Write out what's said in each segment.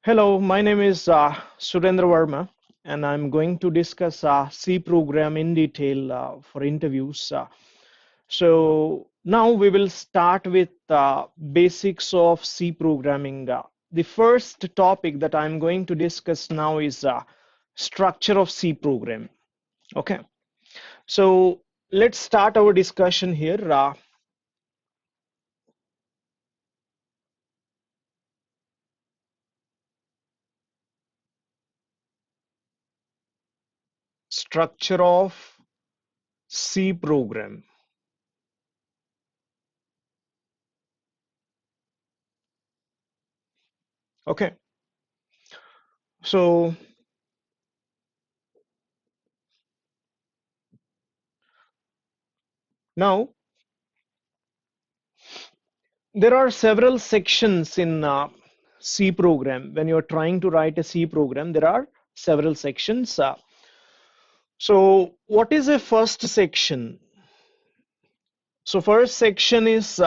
Hello, my name is Surendra Verma, and I'm going to discuss C program in detail for interviews. So now we will start with basics of C programming. The first topic that I'm going to discuss now is structure of C program. Okay, so let's start our discussion here. Structure of C program. Okay, so now there are several sections in C program. When you're trying to write a C program, there are several sections. So what is a first section? So first section is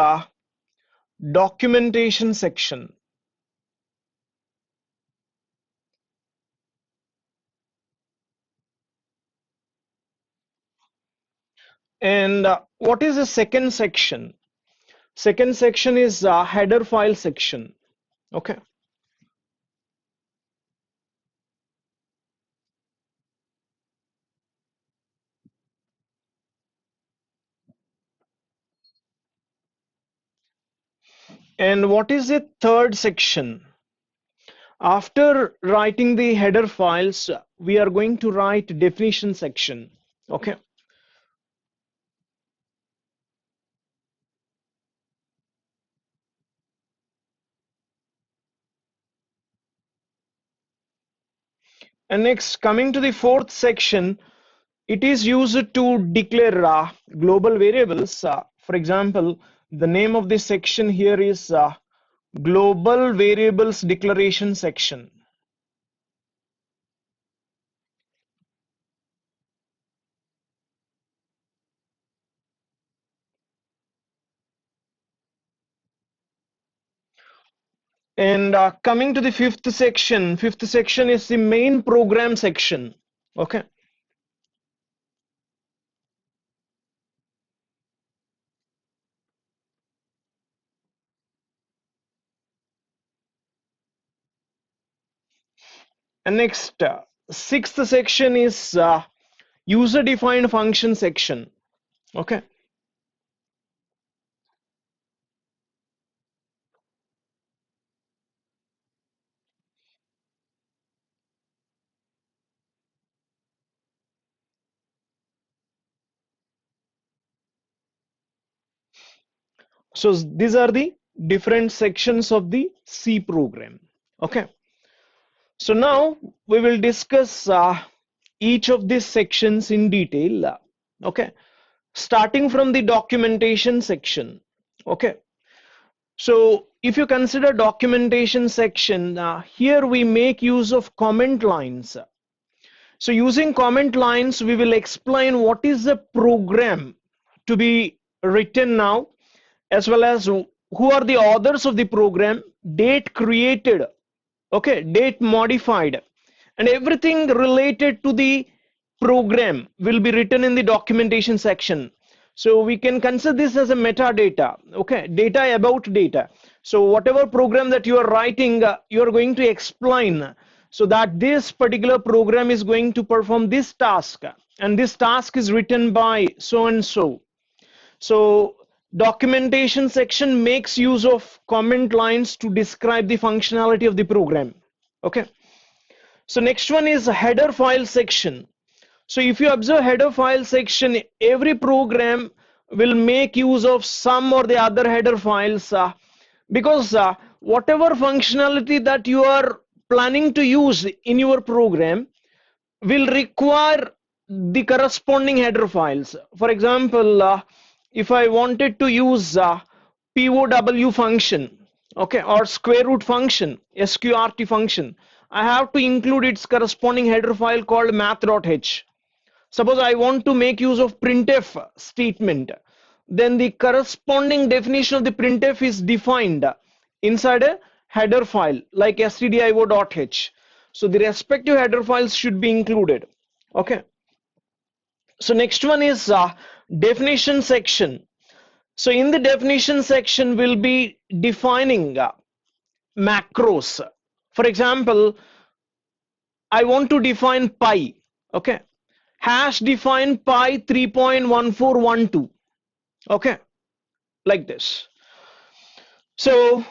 documentation section. And what is the second section? Second section is header file section. Okay. And what is the third section? After writing the header files, we are going to write definition section. Okay. And next, coming to the fourth section, it is used to declare global variables. For example, the name of this section here is global variables declaration section. And coming to the fifth section is the main program section. Okay. And next, sixth section is user defined function section. Okay. So these are the different sections of the C program. Okay. So now we will discuss each of these sections in detail. Okay. Starting from the documentation section. Okay. So if you consider documentation section, here we make use of comment lines. So using comment lines, we will explain what is the program to be written now, as well as who are the authors of the program, date created, okay, date modified, and everything related to the program will be written in the documentation section. So we can consider this as a metadata, okay, data about data. So whatever program that you are writing, you are going to explain so that this particular program is going to perform this task, and this task is written by so and so. So documentation section makes use of comment lines to describe the functionality of the program. Okay. So next one is header file section. So if you observe header file section, every program will make use of some or the other header files because whatever functionality that you are planning to use in your program will require the corresponding header files. For example, if I wanted to use POW function, okay, or square root function, SQRT function, I have to include its corresponding header file called math.h. Suppose I want to make use of printf statement, then the corresponding definition of the printf is defined inside a header file like stdio.h. So the respective header files should be included. Okay. So next one is definition section. So in the definition section, we'll be defining macros. For example, I want to define pi. Okay. Hash define pi 3.1412. Okay. Like this. So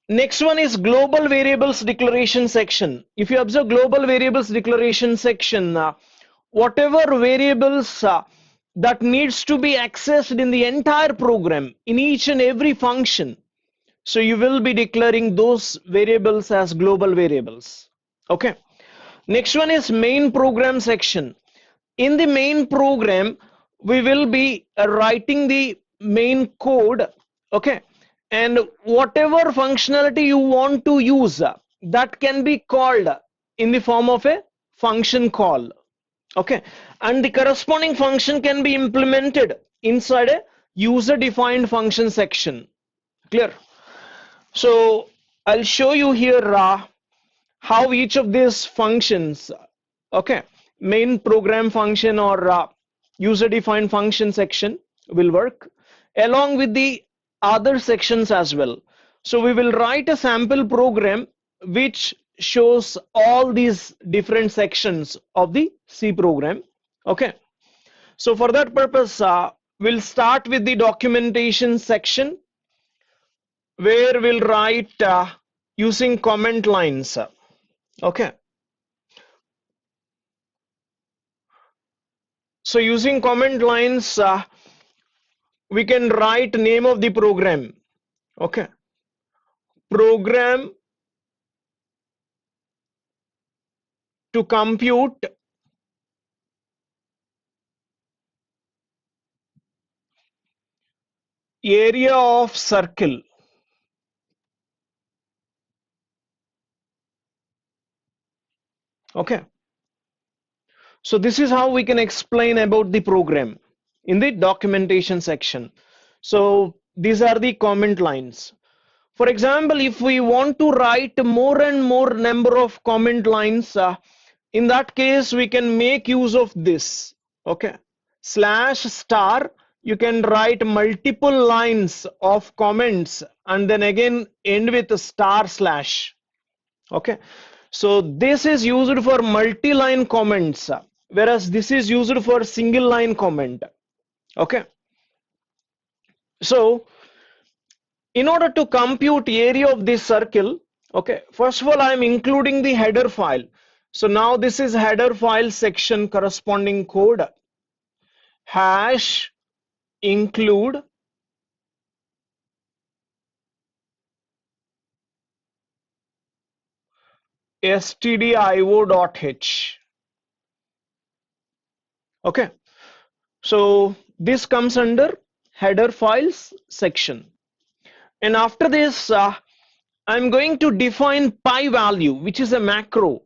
next one is global variables declaration section. If you observe global variables declaration section, whatever variables that needs to be accessed in the entire program in each and every function, so you will be declaring those variables as global variables. Okay. Next one is main program section. In the main program, we will be writing the main code. Okay. And whatever functionality you want to use, that can be called in the form of a function call. Okay. And the corresponding function can be implemented inside a user defined function section. Clear? So I'll show you here how each of these functions, okay, main program function or user defined function section will work along with the other sections as well. So we will write a sample program which shows all these different sections of the C program. Okay. So for that purpose, we'll start with the documentation section where we'll write using comment lines. Okay. So using comment lines, we can write name of the program. Okay. Program to compute area of circle. Okay. So this is how we can explain about the program in the documentation section. So these are the comment lines. For example, if we want to write more and more number of comment lines, in that case, we can make use of this. Okay. Slash star, you can write multiple lines of comments and then again end with a star slash. Okay. So this is used for multi-line comments, whereas this is used for single line comment. Okay. So in order to compute area of this circle, okay, first of all, I am including the header file. So now this is header file section corresponding code. Hash include stdio.h. Okay. So this comes under header files section. And after this, I'm going to define pi value, which is a macro.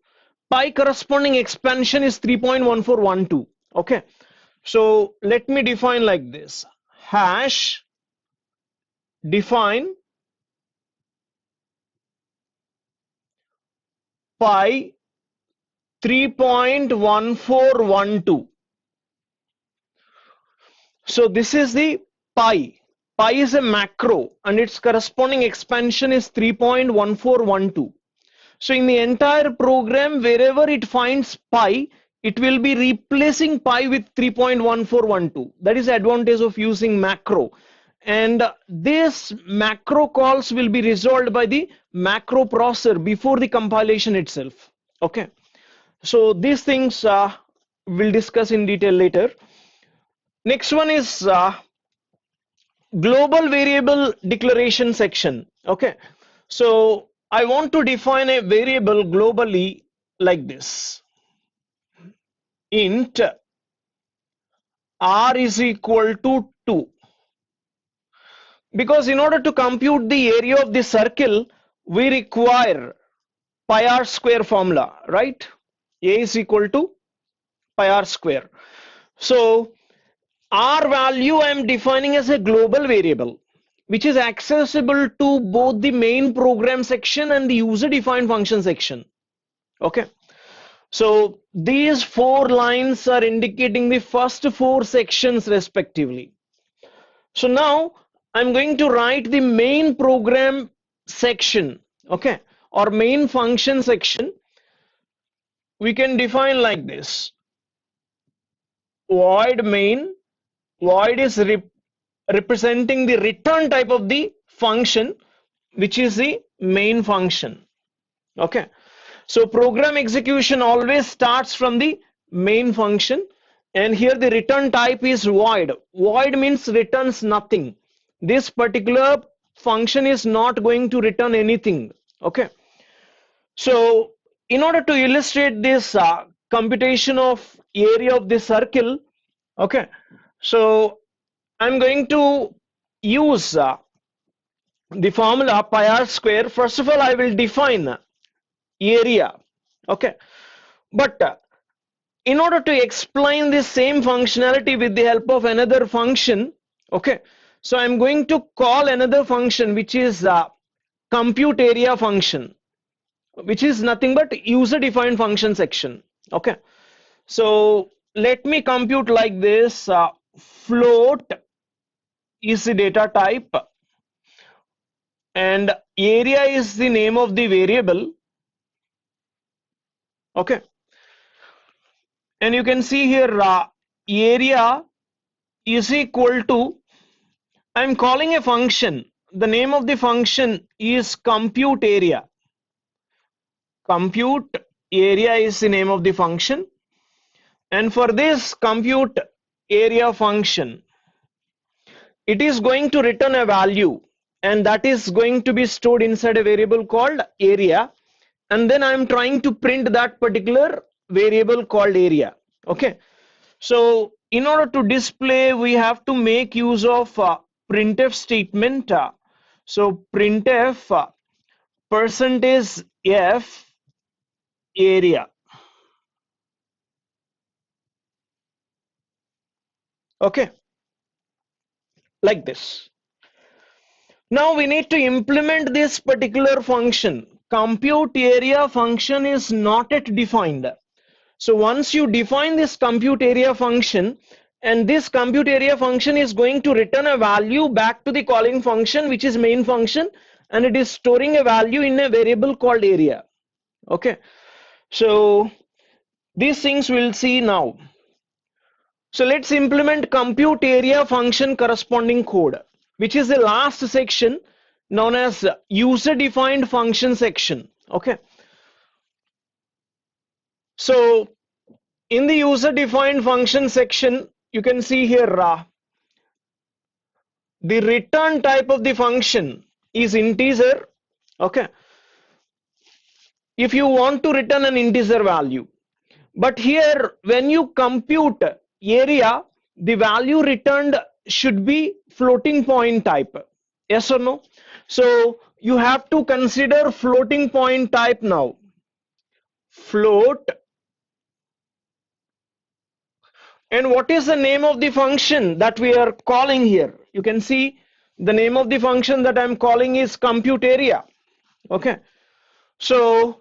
Pi corresponding expansion is 3.1412. Okay. So let me define like this. Hash define pi 3.1412. So this is the pi. Pi is a macro and its corresponding expansion is 3.1412. So in the entire program, wherever it finds pi, it will be replacing pi with 3.1412. That is the advantage of using macro. And this macro calls will be resolved by the macro processor before the compilation itself. Okay. So these things we'll discuss in detail later. Next one is global variable declaration section. Okay. So I want to define a variable globally like this. Int r is equal to 2. Because in order to compute the area of the circle, we require pi r square formula, right? A is equal to pi r square. So r value I am defining as a global variable which is accessible to both the main program section and the user defined function section. Okay, so these 4 lines are indicating the first 4 sections respectively. So now I'm going to write the main program section, okay, or main function section. We can define like this: void main. Void is representing the return type of the function, which is the main function. Okay, so program execution always starts from the main function, and here the return type is void. Void means returns nothing. This particular function is not going to return anything. Okay, so in order to illustrate this computation of area of the circle, okay, so I'm going to use the formula pi r square. First of all, I will define area. Okay, but in order to explain this same functionality with the help of another function, okay, so I'm going to call another function which is compute area function, which is nothing but user defined function section. Okay, so let me compute like this: float is the data type and area is the name of the variable. Okay, and you can see here area is equal to, I'm calling a function. The name of the function is compute area. Compute area is the name of the function, and for this compute area function, it is going to return a value, and that is going to be stored inside a variable called area, and then I'm trying to print that particular variable called area. Okay, so in order to display, we have to make use of printf statement. So printf percentage f area. Okay, like this. Now we need to implement this particular function. Compute area function is not yet defined. So once you define this compute area function, and this compute area function is going to return a value back to the calling function, which is main function, and it is storing a value in a variable called area. Okay, so these things we'll see now. So let's implement compute area function corresponding code, which is the last section known as user defined function section. Okay, so in the user defined function section, you can see here the return type of the function is integer. Okay, if you want to return an integer value, but here when you compute area, the value returned should be floating point type. Yes or no? So you have to consider floating point type now. Float. And what is the name of the function that we are calling here? You can see the name of the function that I'm calling is compute area. Okay, so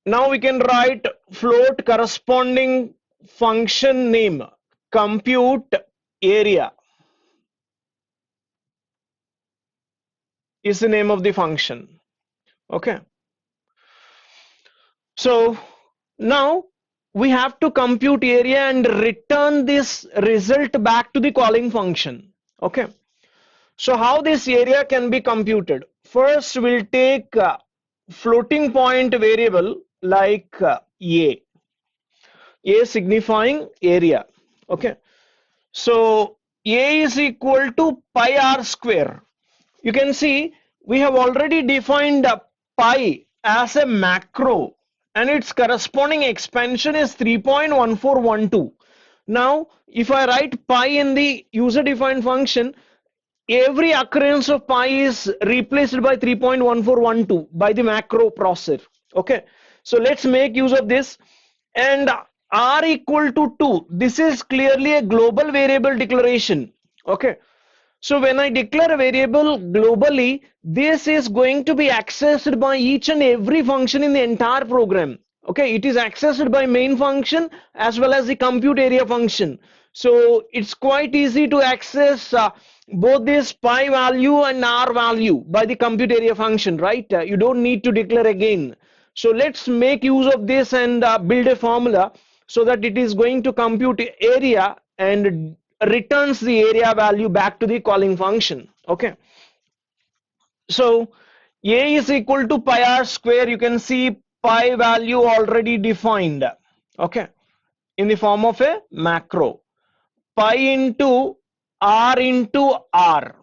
now we can write float corresponding function name compute area is the name of the function. Okay, so now we have to compute area and return this result back to the calling function. Okay, so how this area can be computed? First we'll take floating point variable like a signifying area. Okay, so a is equal to pi r square. You can see we have already defined pi as a macro, and its corresponding expansion is 3.1412. Now if I write pi in the user defined function, every occurrence of pi is replaced by 3.1412 by the macro processor. Okay, so let's make use of this. And r equal to 2, this is clearly a global variable declaration. Okay, So when I declare a variable globally, this is going to be accessed by each and every function in the entire program. Okay, it is accessed by main function as well as the compute area function. So it's quite easy to access both this pi value and r value by the compute area function, right? You don't need to declare again. So let's make use of this and build a formula so that it is going to compute area and returns the area value back to the calling function. Okay, so a is equal to pi r square. You can see pi value already defined, okay, in the form of a macro. Pi into r,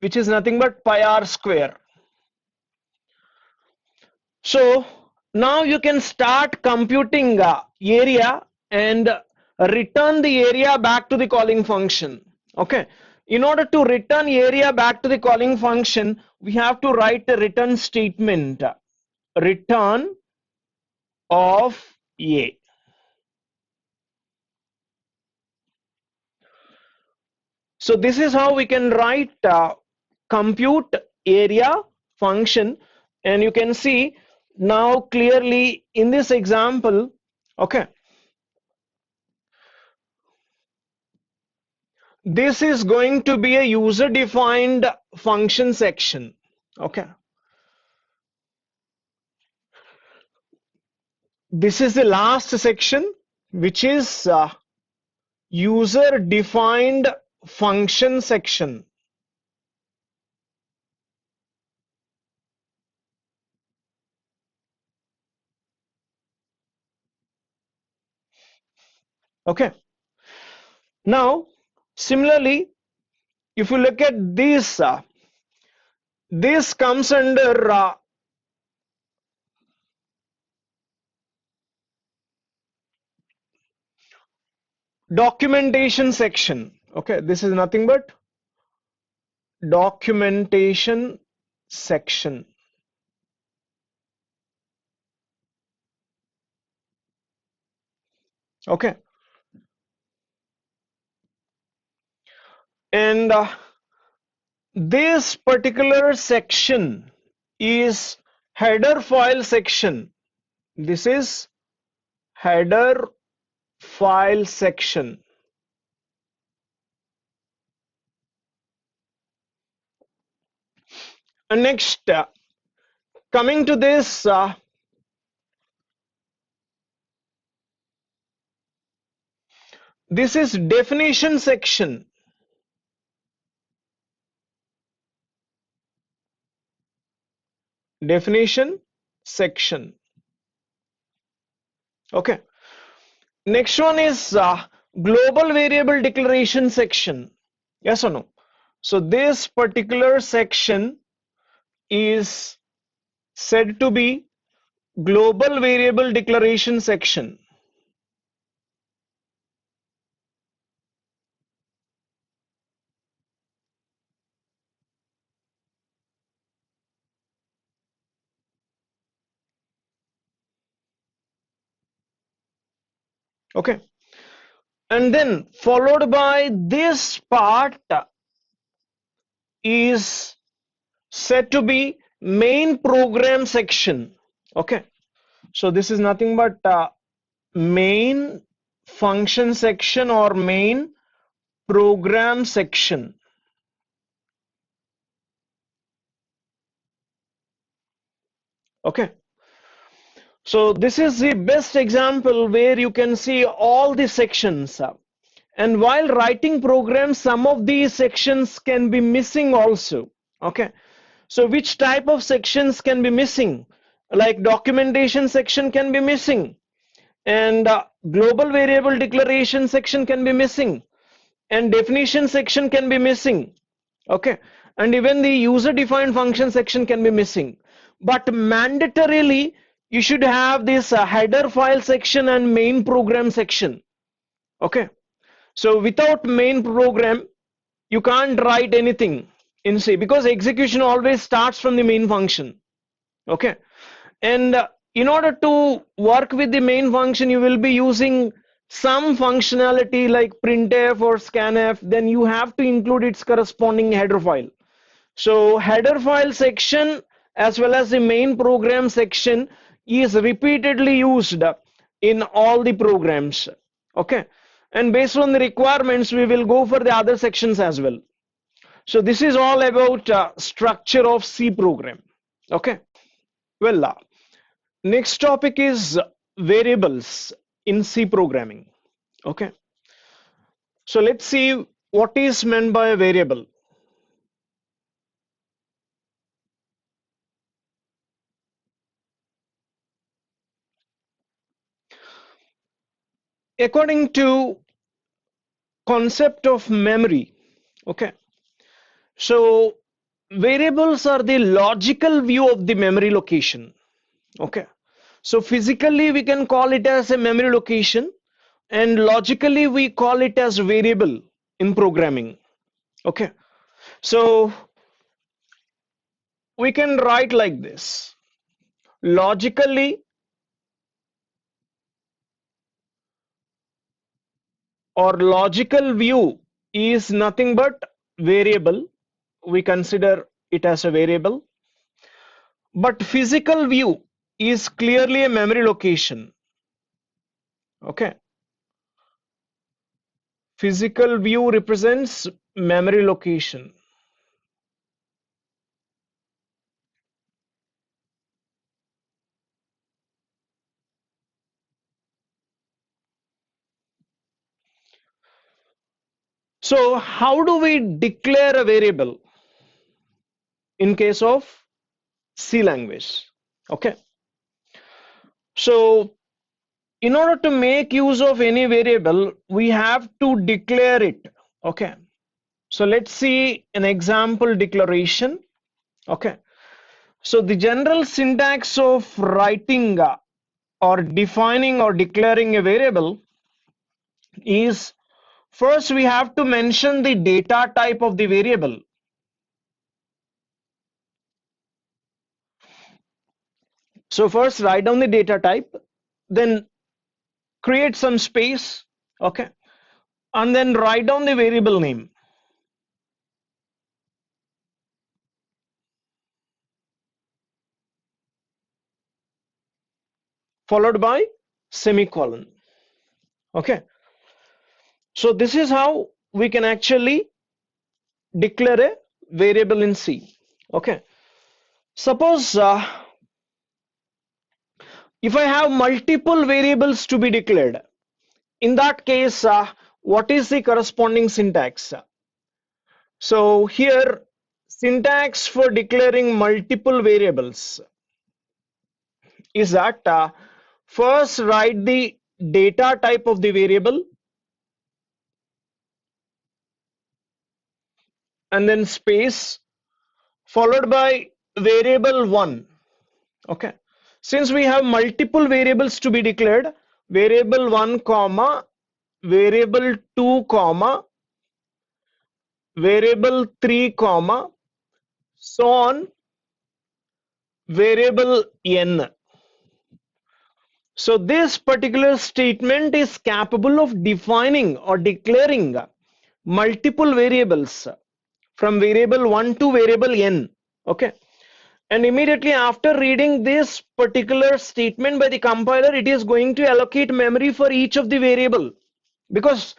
which is nothing but pi r square. So now you can start computing area and return the area back to the calling function. Okay. In order to return area back to the calling function, we have to write a return statement. Return of A. So this is how we can write compute area function, and you can see now clearly in this example. Okay, this is going to be a user defined function section. Okay, this is the last section, which is user defined function section. Okay, now similarly, if you look at this comes under documentation section. Okay, this is nothing but documentation section. Okay, and this particular section is header file section. This is header file section. And next, coming to this, this is definition section. Definition section. Okay. Next one is global variable declaration section. Yes or no? So this particular section is said to be global variable declaration section. Okay. And then followed by this part is said to be main program section. Okay. So this is nothing but main function section or main program section. Okay. So this is the best example where you can see all the sections. And while writing programs, some of these sections can be missing also. Okay. So which type of sections can be missing? Like documentation section can be missing, and global variable declaration section can be missing, and definition section can be missing. Okay. And even the user defined function section can be missing. But mandatorily, you should have this header file section and main program section. Okay. So without main program, you can't write anything in C, because execution always starts from the main function. Okay. And in order to work with the main function, you will be using some functionality like printf or scanf, then you have to include its corresponding header file. So header file section as well as the main program section is repeatedly used in all the programs. Okay, and based on the requirements we will go for the other sections as well. So this is all about structure of C program. Okay, well, next topic is variables in C programming. Okay, so let's see what is meant by a variable. According to concept of memory, okay, so variables are the logical view of the memory location. Okay, so physically we can call it as a memory location, and logically we call it as variable in programming. Okay, so we can write like this: logically, or logical view is nothing but variable. We consider it as a variable, but physical view is clearly a memory location. Okay, physical view represents memory location. So how do we declare a variable in case of C language? Okay, so in order to make use of any variable, we have to declare it. Okay, so let's see an example declaration. Okay, so the general syntax of writing or defining or declaring a variable is, first we have to mention the data type of the variable. So first write down the data type, then create some space, okay, and then write down the variable name, followed by semicolon. Okay, so this is how we can actually declare a variable in C. Okay, suppose if I have multiple variables to be declared, in that case, what is the corresponding syntax? So here, syntax for declaring multiple variables is that first write the data type of the variable and then space followed by variable 1. Okay, since we have multiple variables to be declared, variable 1 comma variable 2 comma variable 3 comma so on variable n. So this particular statement is capable of defining or declaring multiple variables from variable 1 to variable n. Okay, and immediately after reading this particular statement by the compiler, it is going to allocate memory for each of the variable, because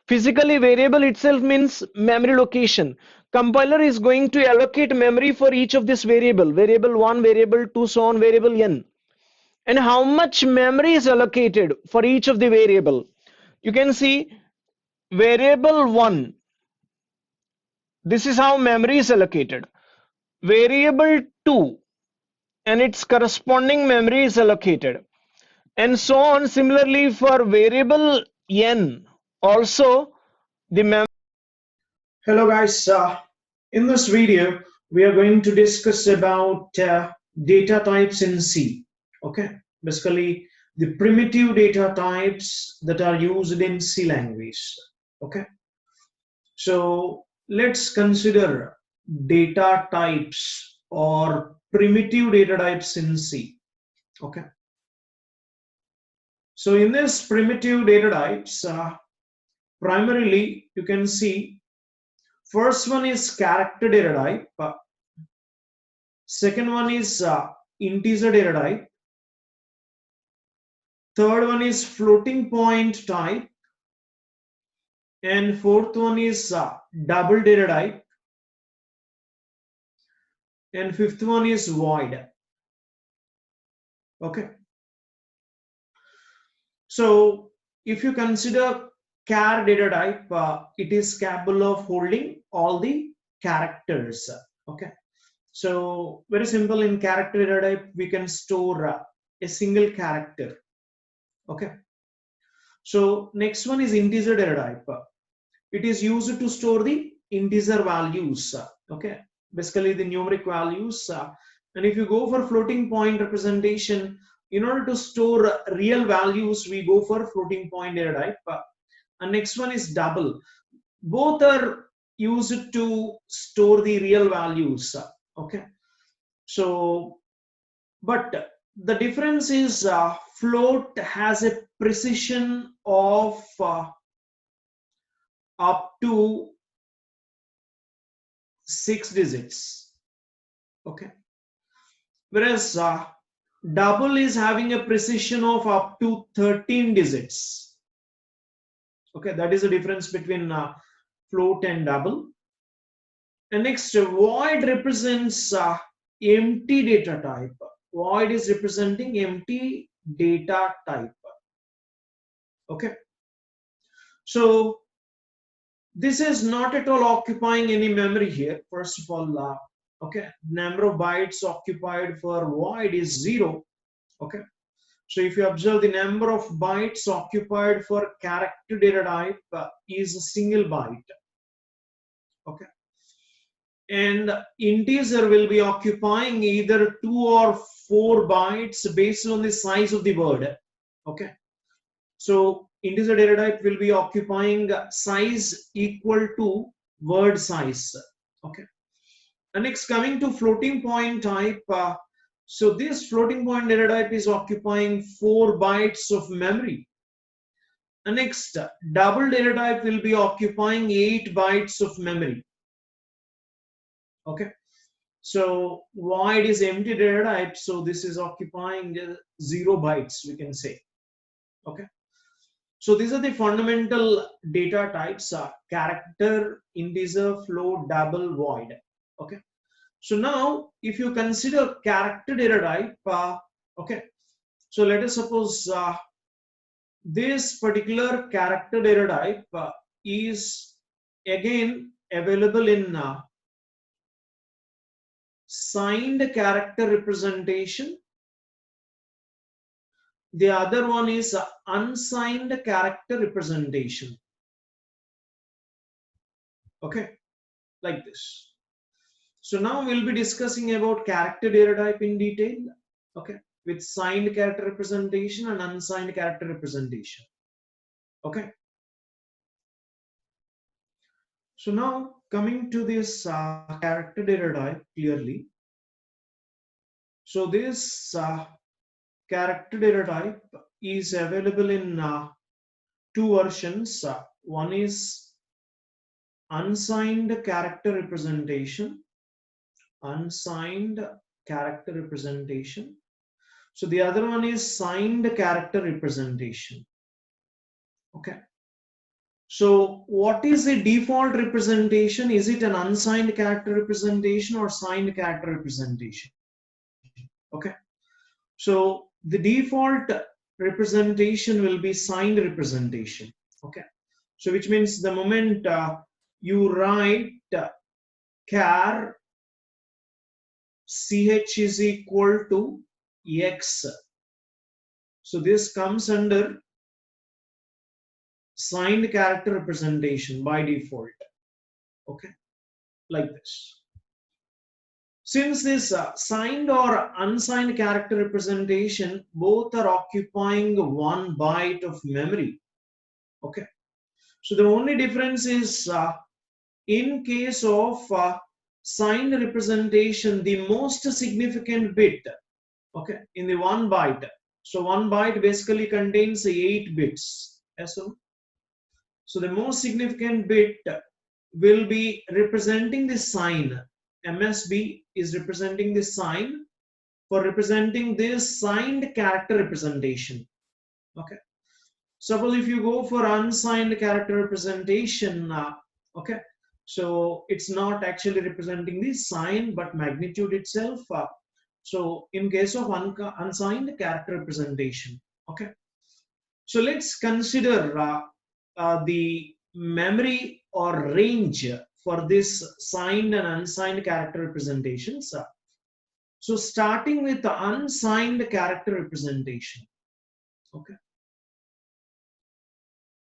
physically variable itself means memory location. Compiler is going to allocate memory for each of this variable, variable 1, variable 2, so on variable n. And how much memory is allocated for each of the variable? You can see variable 1, this is how memory is allocated. Variable 2 and its corresponding memory is allocated, and so on. Similarly for variable n also the memory. Hello guys, in this video we are going to discuss about data types in C. Okay, basically the primitive data types that are used in C language. Okay, so let's consider data types or primitive data types in C. Okay, So in this primitive data types, primarily you can see first one is character data type, second one is integer data type, third one is floating point type, and fourth one is double data type, and fifth one is void. Okay, so if you consider char data type, it is capable of holding all the characters. Okay, so very simple. In character data type we can store a single character. Okay, so next one is integer data type. It is used to store the integer values. Okay, basically the numeric values. And if you go for floating point representation, in order to store real values, we go for floating point data type. And next one is double. Both are used to store the real values. Okay, so but the difference is float has a precision of up to 6 digits. Okay, whereas double is having a precision of up to 13 digits. Okay, that is the difference between float and double. And next, void represents empty data type. Void is representing empty data type. Okay, so this is not at all occupying any memory here. First of all, okay, number of bytes occupied for void is 0. Okay, so if you observe, the number of bytes occupied for character data type is a single byte. Okay, and integer will be occupying either 2 or 4 bytes based on the size of the word. Okay, so integer data type will be occupying size equal to word size. Okay, and next coming to floating point type, so this floating point data type is occupying 4 bytes of memory. And next, double data type will be occupying 8 bytes of memory. Okay, so void is empty data type, so this is occupying 0 bytes, we can say. Okay, so these are the fundamental data types: character, integer, float, double, void. Okay, so now if you consider character data type, okay, so let us suppose this particular character data type is again available in signed character representation. The other one is unsigned character representation. Okay, like this. So now we'll be discussing about character data type in detail. Okay, with signed character representation and unsigned character representation. Okay, so now coming to this character data type clearly. So this character data type is available in 2 versions. One is unsigned character representation. Unsigned character representation. So the other one is signed character representation. Okay, so what is the default representation? Is it an unsigned character representation or signed character representation? Okay, so the default representation will be signed representation. Okay, so which means the moment you write char ch is equal to x, so this comes under signed character representation by default. Okay, like this. Since this signed or unsigned character representation both are occupying 1 byte of memory. Okay, so the only difference is in case of signed representation, the most significant bit, okay, in the 1 byte, So 1 byte basically contains 8 bits. So the most significant bit will be representing the sign. MSB is representing the sign for representing this signed character representation. Okay. Suppose if you go for unsigned character representation, okay, so it's not actually representing the sign but magnitude itself. So in case of unsigned character representation, okay, so let's consider the memory or range for this signed and unsigned character representations. So starting with the unsigned character representation, okay.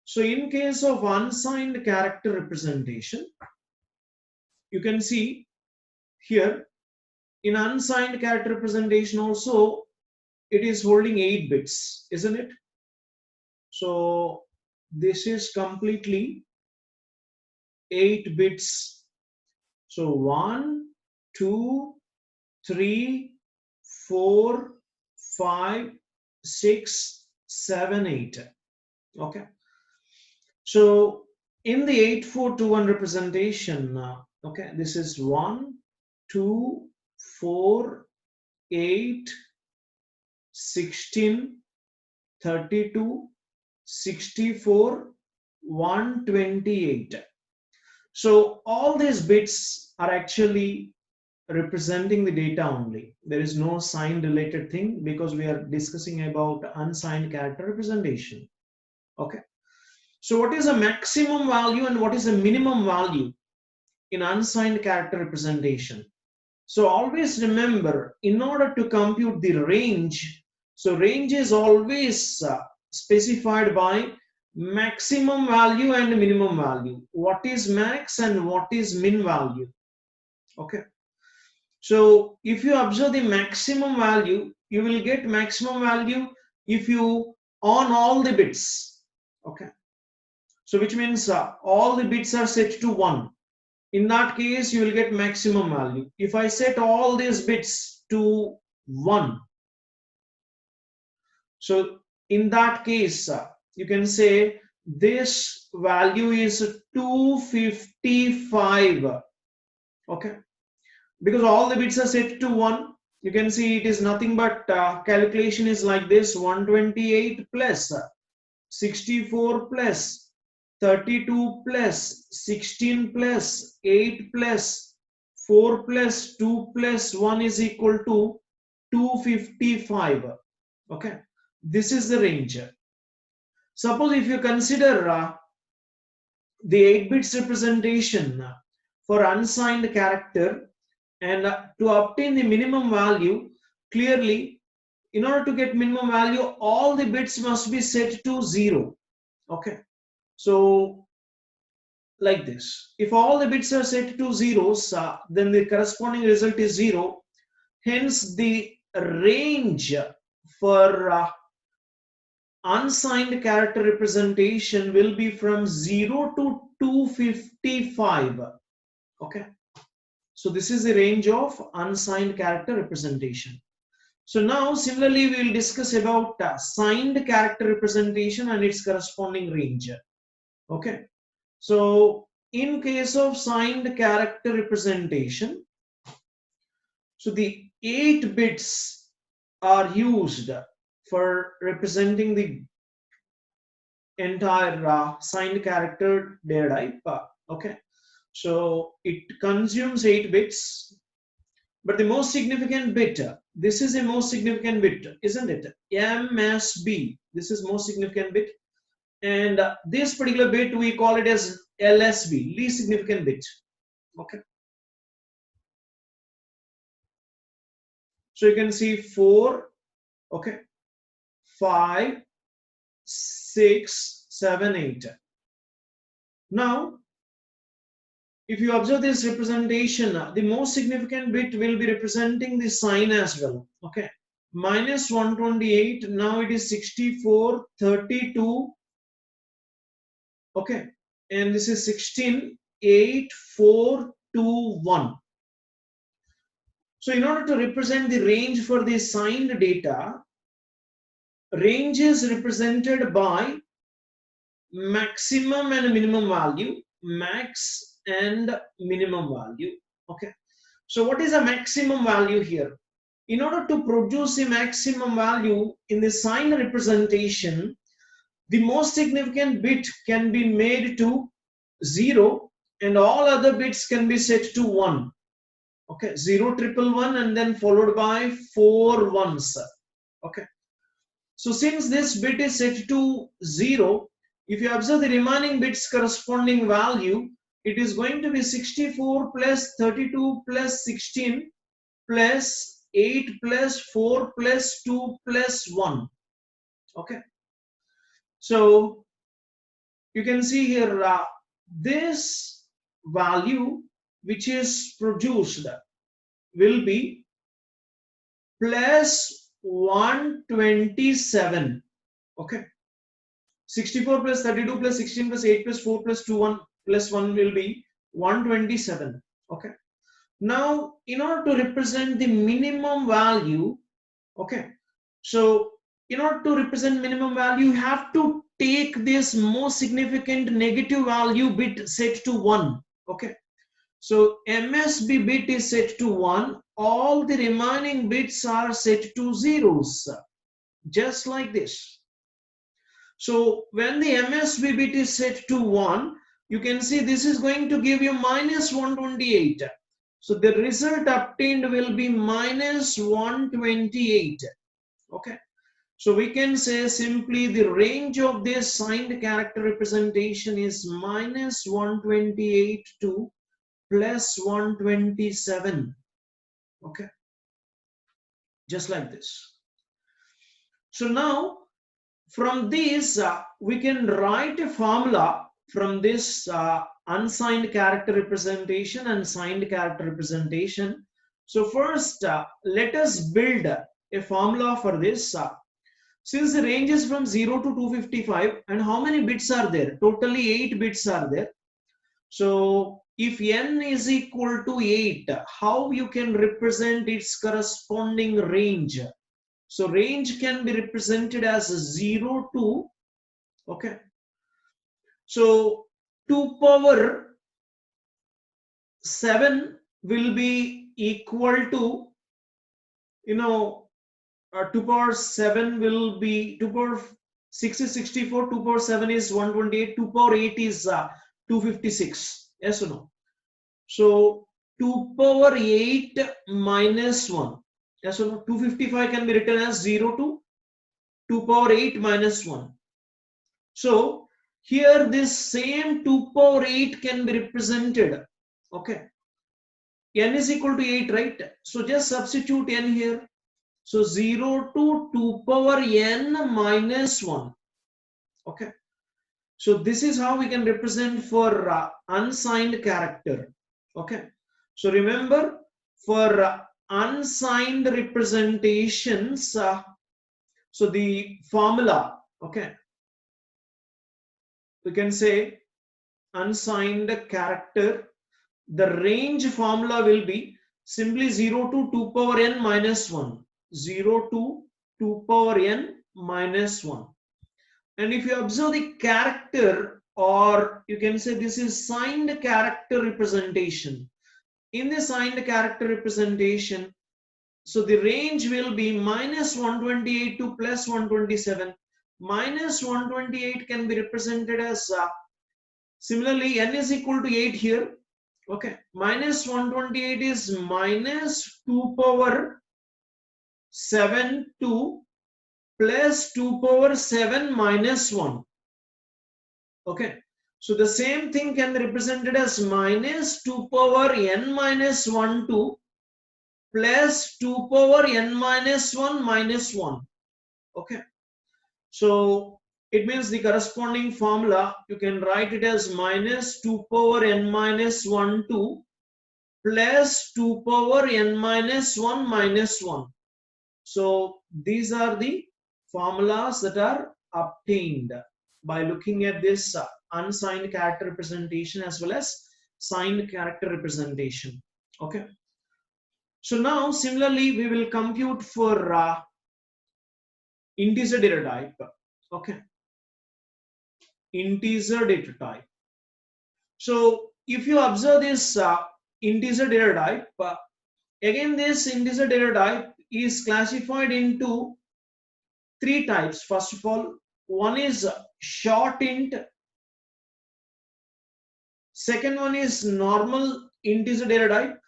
So in case of unsigned character representation, you can see here in unsigned character representation also it is holding 8 bits, isn't it? So this is completely 8 bits. So 1, 2, 3, 4, 5, 6, 7, 8. Okay. So in the 8421 representation, okay, this is 1, 2, 4, 8, 16, 32, 64, 128. So all these bits are actually representing the data only. There is no sign related thing because we are discussing about unsigned character representation. Okay. So what is a maximum value and what is a minimum value in unsigned character representation? So always remember, in order to compute the range, so range is always specified by maximum value and minimum value. What is max and what is min value? Okay. So if you observe the maximum value, you will get maximum value if you on all the bits. Okay. So which means all the bits are set to 1. In that case, you will get maximum value. If I set all these bits to 1, so in that case, you can say this value is 255. Okay. Because all the bits are set to 1, you can see it is nothing but calculation is like this: 128 plus 64 plus 32 plus 16 plus 8 plus 4 plus 2 plus 1 is equal to 255. Okay, this is the range. Suppose if you consider the 8 bits representation for unsigned character, and to obtain the minimum value, clearly in order to get minimum value, all the bits must be set to 0. Okay, so like this, if all the bits are set to zeros, then the corresponding result is 0. Hence the range for unsigned character representation will be from 0 to 255. Okay, so this is the range of unsigned character representation. So now similarly we will discuss about signed character representation and its corresponding range. Okay, so in case of signed character representation, so the 8 bits are used for representing the entire signed character data type. Okay, so it consumes 8 bits, but the most significant bit, this is the most significant bit, isn't it? MSB, this is most significant bit, and this particular bit we call it as LSB, least significant bit. Okay, so you can see 4, okay, 5, 6, 7, 8. Now if you observe this representation, the most significant bit will be representing the sign as well. Okay, minus 128, now it is 64, 32. Okay, and this is 16, 8, 4, 2, 1. So in order to represent the range for the signed data, range is represented by maximum and minimum value, max and minimum value. Okay, so what is a maximum value here? In order to produce a maximum value in the sign representation, the most significant bit can be made to 0 and all other bits can be set to 1. Okay, 0, 111 and then followed by 4 ones. Okay, so since this bit is set to 0, if you observe the remaining bits corresponding value, it is going to be 64 plus 32 plus 16 plus 8 plus 4 plus 2 plus 1. Okay, so you can see here this value which is produced will be plus 127. Okay, 64 plus 32 plus 16 plus 8 plus 4 plus 2 1 plus 1 will be 127. Okay, now in order to represent the minimum value, okay, so in order to represent minimum value, you have to take this most significant negative value bit set to 1. Okay, so MSB bit is set to 1, all the remaining bits are set to zeros, just like this. So when the MSB bit is set to 1, you can see this is going to give you minus 128. So the result obtained will be minus 128. Okay, so we can say simply the range of this signed character representation is minus 128 to plus 127. Okay, just like this. So now from this we can write a formula from this unsigned character representation and signed character representation. So first let us build a formula for this. Since the range is from 0 to 255 and how many bits are there? Totally 8 bits are there. So if n is equal to 8, how you can represent its corresponding range? So range can be represented as 0 to, okay, so 2 power 7 will be equal to, 2 power 7 will be, 2 power 6 is 64, 2 power 7 is 128, 2 power 8 is 256. Yes or no? So 2 power 8 minus 1. Yes or no? 255 can be written as 0 to 2 power 8 minus 1. So here this same 2 power 8 can be represented. Okay. N is equal to 8, right? So just substitute n here. So 0 to 2 power n minus 1. Okay. So this is how we can represent for unsigned character. Okay. So remember, for unsigned representations, so the formula, okay, we can say unsigned character, the range formula will be simply 0 to 2 power n minus 1. 0 to 2 power n minus 1. And if you observe the character, or you can say this is signed character representation. In the signed character representation, so the range will be minus 128 to plus 127. Minus 128 can be represented as, similarly, n is equal to 8 here. Okay, minus 128 is minus 2 power 7 to plus 2 power 7 minus 1. Okay, so the same thing can be represented as minus 2 power n minus 1 to plus 2 power n minus 1 minus 1. Okay, so it means the corresponding formula, you can write it as minus 2 power n minus 1 to plus 2 power n minus 1 minus 1. So these are the formulas that are obtained by looking at this unsigned character representation as well as signed character representation. Okay. So now similarly we will compute for integer data type. Okay, integer data type. So if you observe this integer data type, again this integer data type is classified into three types. First of all, one is short int, second one is normal integer data type,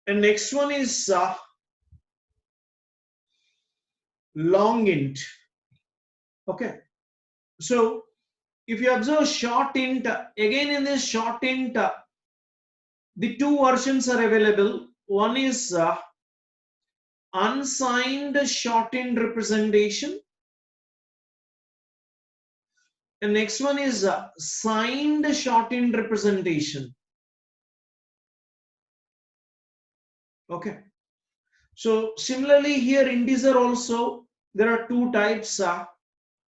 and next one is long int. Okay, so if you observe short int, again in this short int, the two versions are available. One is unsigned shortened representation, and next one is signed shortened representation. Okay, so similarly here integer also there are two types.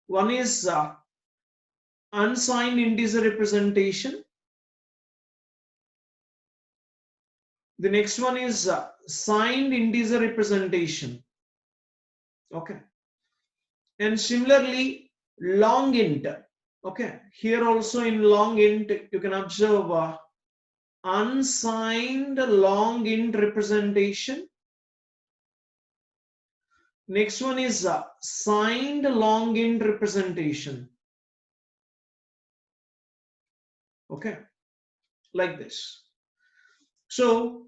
One is unsigned integer representation. The next one is signed integer representation. Okay, and similarly long int. Okay, here also in long int you can observe unsigned long int representation. Next one is signed long int representation. Okay, like this. So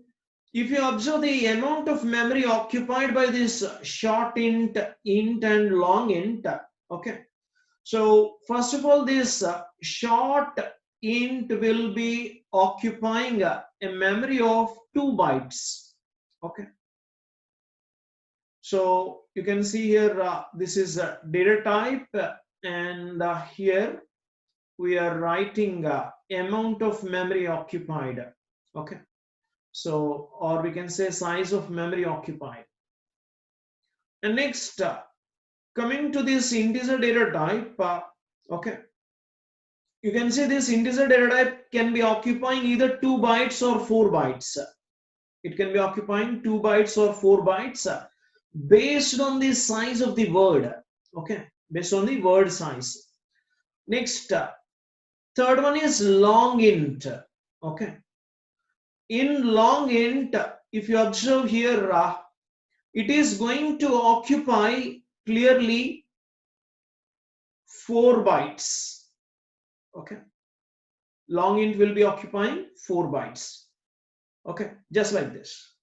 if you observe the amount of memory occupied by this short int, int and long int, okay. So first of all, this short int will be occupying a memory of 2 bytes. Okay. So you can see here this is a data type, and here we are writing amount of memory occupied. Okay. So, or we can say size of memory occupied. And next, coming to this integer data type, okay, you can see this integer data type can be occupying either 2 bytes or 4 bytes. It can be occupying 2 bytes or 4 bytes based on the size of the word. Okay, based on the word size. Next, third one is long int. Okay, in long int, if you observe here, it is going to occupy clearly 4 bytes. Okay, long int will be occupying 4 bytes. Okay, just like this.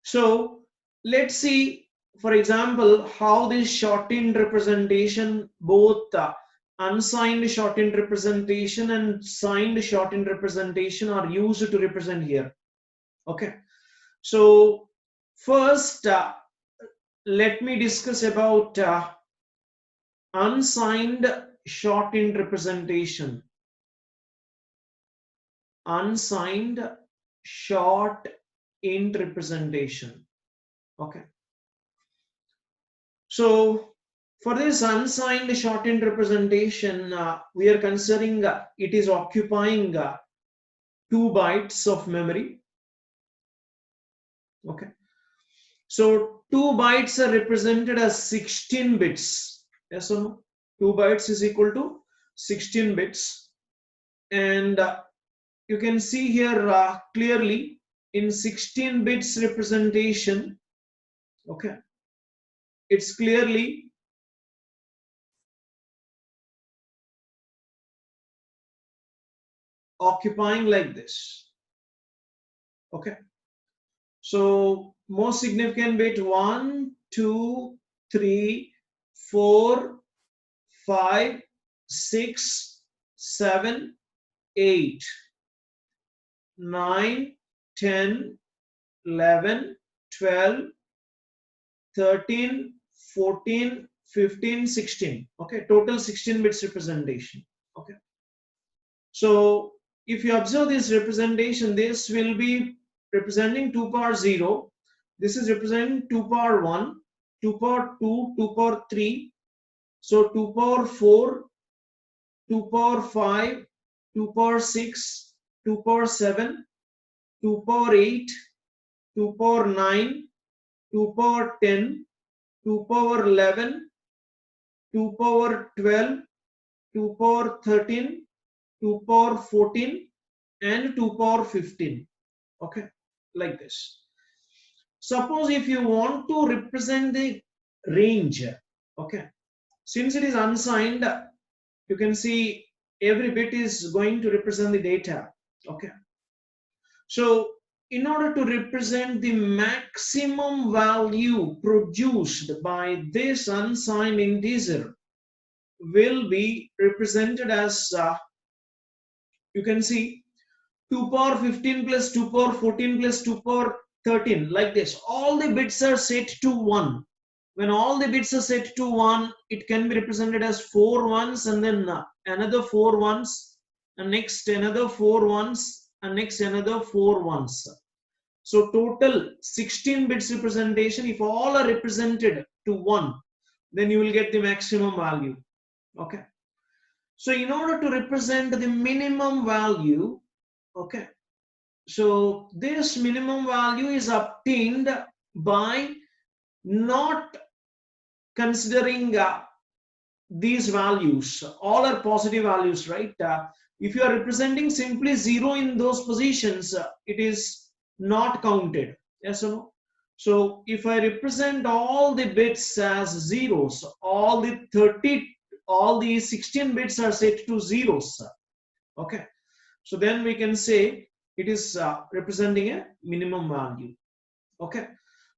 So let's see, for example, how this shortened representation, both unsigned shortened representation and signed shortened representation are used to represent here. Okay, so first let me discuss about unsigned shortened representation. Unsigned short int representation. Okay, so for this unsigned shortened representation, we are considering it is occupying 2 bytes of memory. Okay, so 2 bytes are represented as 16 bits. Yes or no? 2 bytes is equal to 16 bits, and you can see here clearly in 16 bits representation. Okay, it's clearly occupying like this. Okay, so most significant bit 1, 2, 3, 4, 5, 6, 7, 8, 9, 10, 11, 12, 13, 14, 15, 16. Okay, total 16 bits representation. Okay, so if you observe this representation, this will be representing 2 power 0. This is representing 2 power 1, 2 power 2, 2 power 3. So 2 power 4, 2 power 5, 2 power 6, 2 power 7, 2 power 8, 2 power 9, 2 power 10, 2 power 11, 2 power 12, 2 power 13, 2 power 14, and 2 power 15. Okay, like this. Suppose if you want to represent the range, okay, since it is unsigned, you can see every bit is going to represent the data. Okay, so in order to represent the maximum value produced by this unsigned integer will be represented as you can see 2 power 15 plus 2 power 14 plus 2 power 13, like this. All the bits are set to 1. When all the bits are set to 1, it can be represented as 4 ones and then another 4 ones, and next another 4 ones, and next another 4 ones. So total 16 bits representation. If all are represented to 1, then you will get the maximum value. Okay. So in order to represent the minimum value, okay, so this minimum value is obtained by not considering these values. All are positive values, right? If you are representing simply 0 in those positions, it is not counted. Yes or no? So if I represent all the bits as zeros, all the 16 bits are set to zeros. Okay, so then we can say it is representing a minimum value. Okay,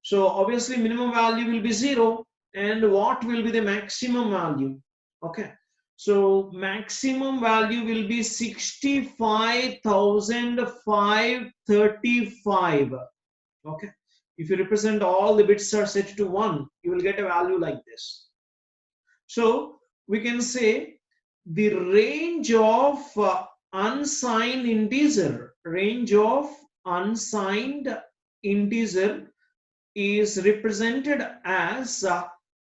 so obviously minimum value will be 0, and what will be the maximum value? Okay, so maximum value will be 65,535. Okay, if you represent all the bits are set to 1, you will get a value like this. So we can say the range of unsigned integer, is represented as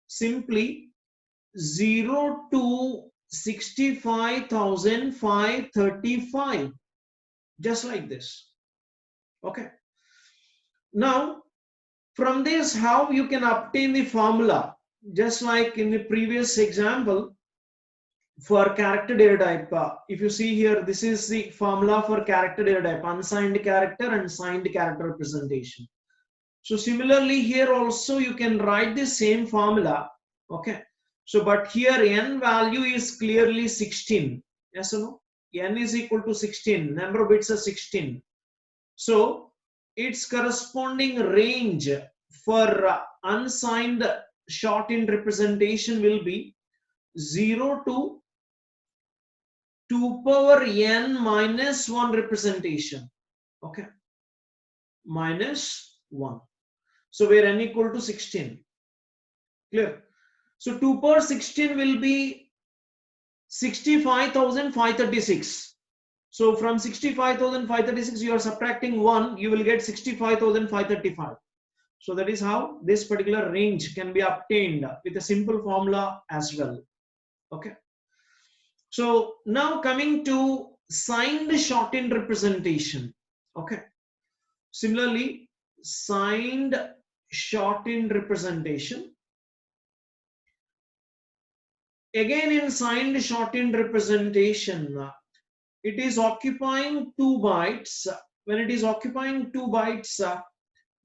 simply 0 to 65,535, just like this. Okay, now from this, how you can obtain the formula, just like in the previous example for character data type. If you see here, this is the formula for character data type: unsigned character and signed character representation. So similarly here also you can write the same formula. Okay, so but here n value is clearly 16. Yes or no? N is equal to 16, number of bits are 16. So its corresponding range for unsigned short-int representation will be 0 to 2 power n minus 1 representation. Okay, minus 1. So where n equal to 16. Clear? So 2 power 16 will be 65,536. So from 65,536 you are subtracting 1, you will get 65,535. So that is how this particular range can be obtained with a simple formula as well. Okay. So now coming to signed shortened representation. Okay. Similarly, signed shortened representation. Again, in signed shortened representation, it is occupying 2 bytes. When it is occupying 2 bytes,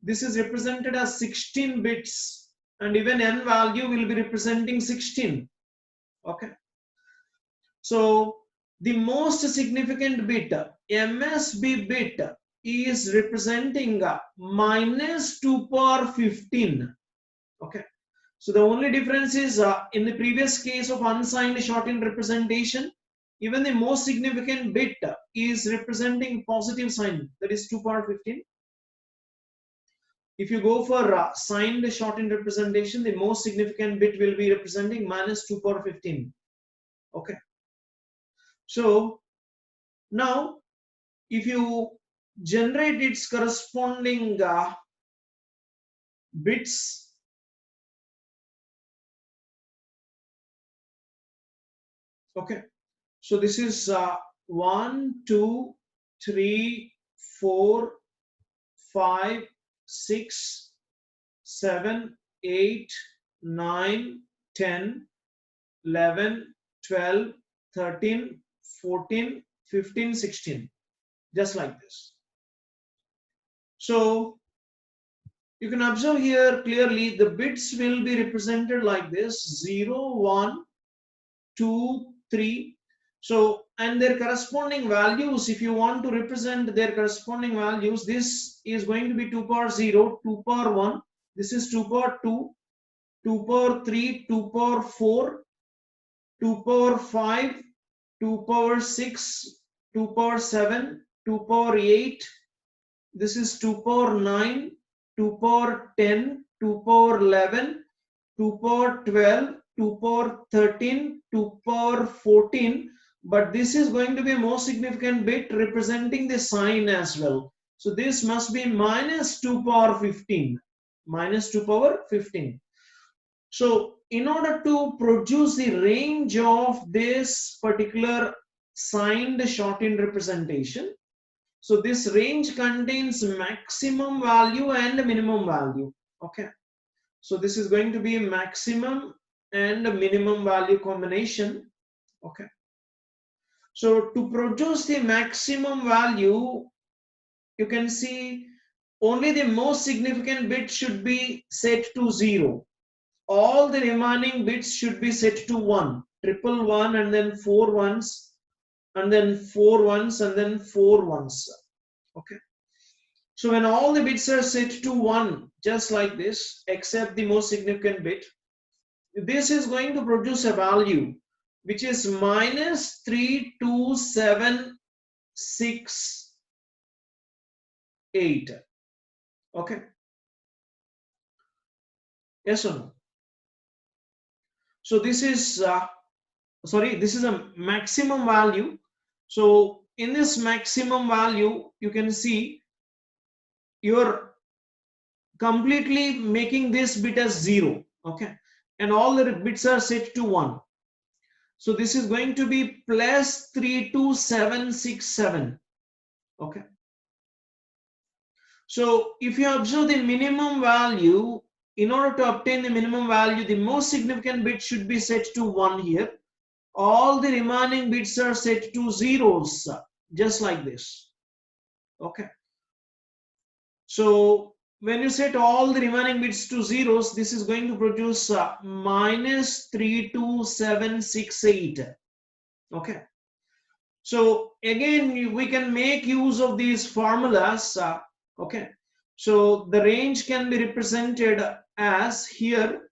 this is represented as 16 bits, and even n value will be representing 16. Okay. So the most significant bit, MSB bit, is representing minus 2 power 15. Okay. So the only difference is in the previous case of unsigned shortened representation, even the most significant bit is representing positive sign, that is 2 power 15. If you go for signed shortened representation, the most significant bit will be representing minus 2 power 15. Okay. So now if you generate its corresponding bits, okay, so this is 1, 2, 3, 4, 5, 6, 7, 8, 9, 10, 11, 12, 13, 14, 15, 16, just like this. So you can observe here clearly the bits will be represented like this: 0, 1, 2, 3. So, and their corresponding values, if you want to represent their corresponding values, this is going to be 2 power 0, 2 power 1, this is 2 power 2, 2 power 3, 2 power 4, 2 power 5, 2 power 6, 2 power 7, 2 power 8, this is 2 power 9, 2 power 10, 2 power 11, 2 power 12, 2 power 13, 2 power 14, but this is going to be a more significant bit representing the sign as well. So this must be minus 2 power 15, minus 2 power 15. So in order to produce the range of this particular signed shortened representation, so this range contains maximum value and minimum value. Okay. So this is going to be maximum and minimum value combination. Okay. So to produce the maximum value, you can see only the most significant bit should be set to 0. All the remaining bits should be set to 1. Triple 1 and then 4 ones and then 4 ones and then 4 ones. Okay. So when all the bits are set to 1, just like this, except the most significant bit, this is going to produce a value which is minus 32768. Okay. Yes or no? So this is, this is a maximum value. So in this maximum value, you can see you're completely making this bit as 0. Okay. And all the bits are set to 1. So this is going to be plus 32767. Okay. So if you observe the minimum value, in order to obtain the minimum value, the most significant bit should be set to 1 here. All the remaining bits are set to zeros, just like this. Okay. So when you set all the remaining bits to zeros, this is going to produce minus 32768. Okay. So again, we can make use of these formulas. Okay. So the range can be represented as here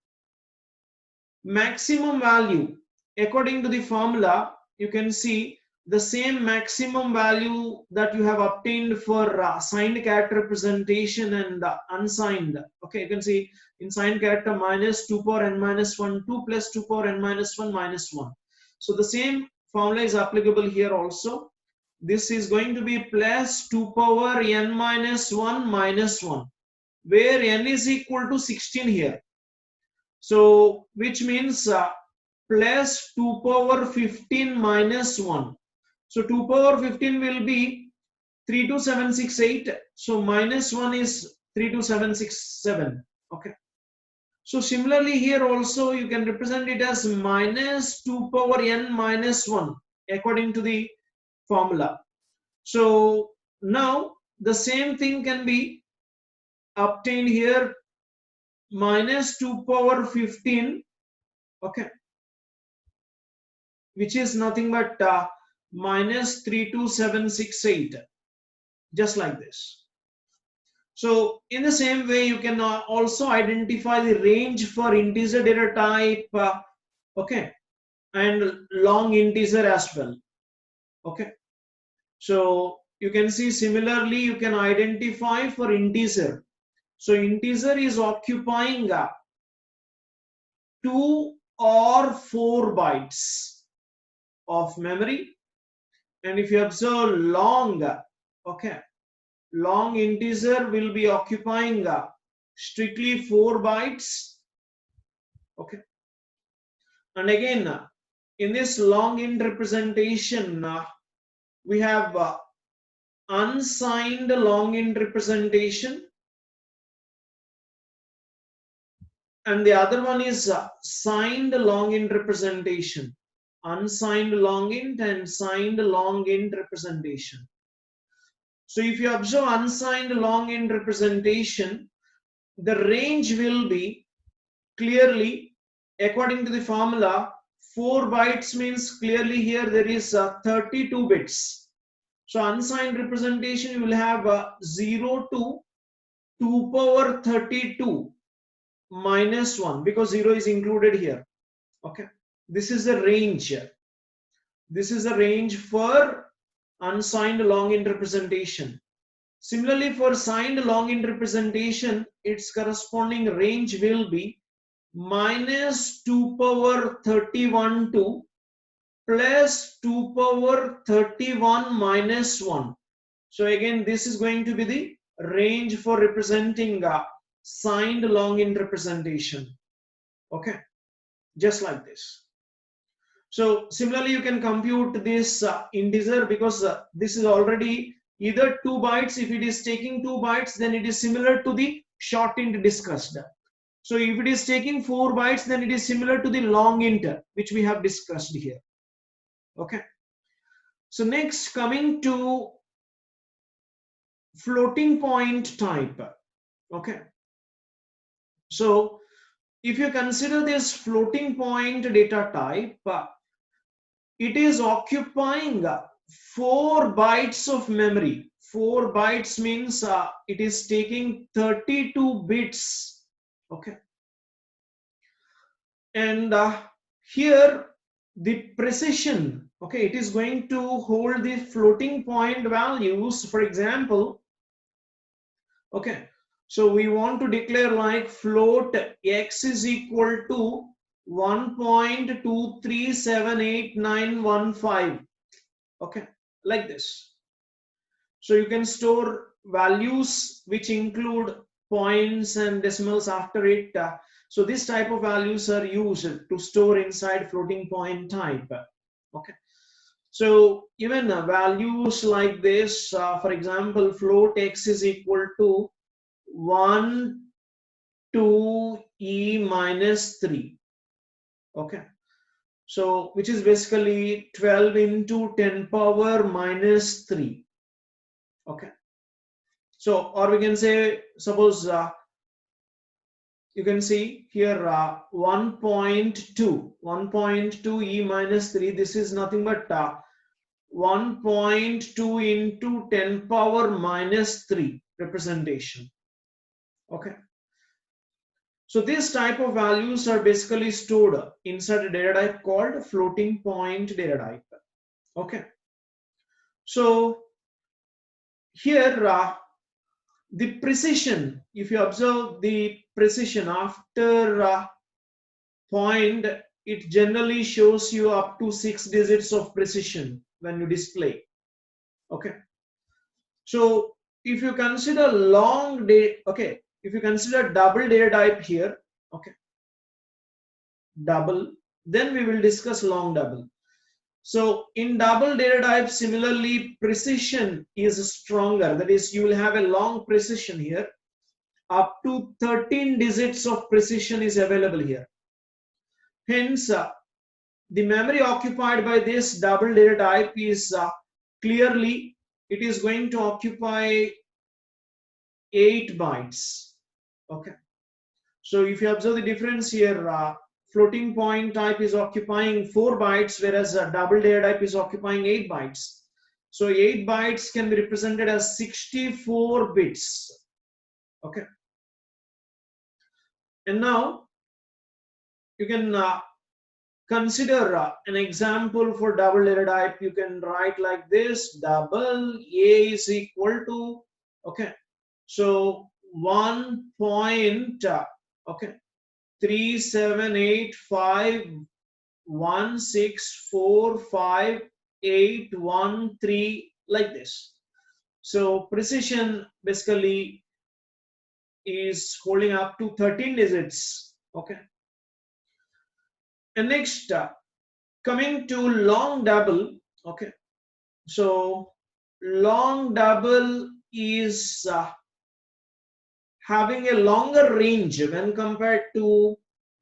maximum value. According to the formula, you can see the same maximum value that you have obtained for signed character representation and unsigned. Okay, you can see in signed character minus 2 power n minus 1, 2 plus 2 power n minus 1 minus 1. So the same formula is applicable here also. This is going to be plus 2 power n minus 1 minus 1, where n is equal to 16 here. So which means plus 2 power 15 minus 1. So 2 power 15 will be 32768. So minus 1 is 32767. Okay. So similarly here also you can represent it as minus 2 power n minus 1 according to the formula. So now the same thing can be obtained here, minus 2 power 15. Okay. Which is nothing but minus 32768, just like this. So in the same way, you can also identify the range for integer data type, okay, and long integer as well. Okay. So you can see similarly, you can identify for integer. So integer is occupying 2 or 4 bytes of memory, and if you observe long, okay, long integer will be occupying strictly 4 bytes. Okay. And again, in this long int representation, we have unsigned long int representation, and the other one is signed long int representation, unsigned long int and signed long int representation. So if you observe unsigned long int representation, the range will be clearly according to the formula. 4 bytes means clearly here there is 32 bits. So unsigned representation you will have 0 to 2 power 32 minus 1 because 0 is included here. Okay, this is the range. This is the range for unsigned long int representation. Similarly, for signed long int representation, its corresponding range will be minus 2 power 31 to plus 2 power 31 minus 1. So again, this is going to be the range for representing signed long int representation. Okay, just like this. So similarly, you can compute this integer because this is already either 2 bytes. If it is taking 2 bytes, then it is similar to the short int discussed. So if it is taking 4 bytes, then it is similar to the long int which we have discussed here. Okay. So next, coming to floating point type. Okay. So if you consider this floating point data type, it is occupying 4 bytes of memory. 4 bytes means it is taking 32 bits. Okay. And here the precision, okay, it is going to hold the floating point values. For example, okay, so we want to declare like float x is equal to 1.23789115. Okay, like this. So you can store values which include points and decimals after it. So this type of values are used to store inside floating point type. Okay. So even values like this, for example, float x is equal to 1 to e minus 3. Okay. So which is basically 12 into 10 power minus 3. Okay. So, or we can say, suppose you can see here 1.2 e minus 3. This is nothing but 1.2 into 10 power minus 3 representation. Okay. So this type of values are basically stored inside a data type called floating point data type. Okay. So here the precision, if you observe the precision after point, it generally shows you up to 6 digits of precision when you display. Okay. So if you consider long data, okay, if you consider double data type here, okay, double, then we will discuss long double. So in double data type, similarly, precision is stronger. That is, you will have a long precision here. Up to 13 digits of precision is available here. Hence, the memory occupied by this double data type is clearly, it is going to occupy 8 bytes. Okay. So if you observe the difference here, floating point type is occupying 4 bytes, whereas double data type is occupying 8 bytes. So 8 bytes can be represented as 64 bits. Okay. And now you can consider an example for double data type. You can write like this: double A is equal to, okay, so 1 point, okay, 378516458813, like this. So precision basically is holding up to 13 digits. Okay. And next, coming to long double. Okay. So long double is having a longer range when compared to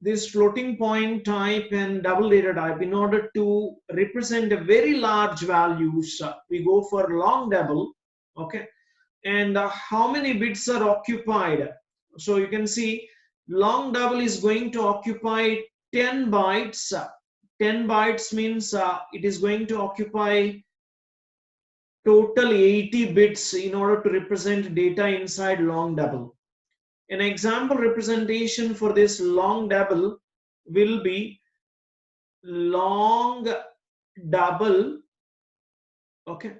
this floating point type and double data type. In order to represent a very large values, we go for long double. Okay, and how many bits are occupied? So you can see long double is going to occupy 10 bytes. 10 bytes means it is going to occupy total 80 bits in order to represent data inside long double. An example representation for this long double will be long double, okay,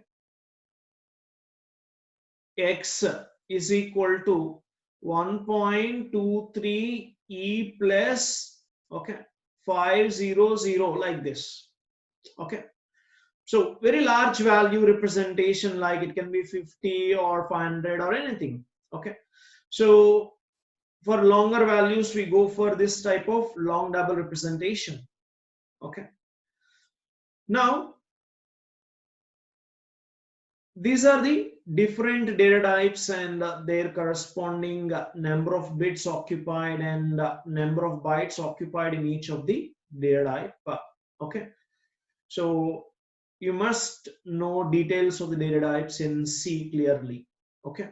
x is equal to 1.23 e plus, okay, 500, like this. Okay, so very large value representation, like it can be 50 or 500 or anything. Okay, so for longer values we go for this type of long double representation. Okay, now these are the different data types and their corresponding number of bits occupied and number of bytes occupied in each of the data type. Okay, so you must know details of the data types in C clearly. Okay,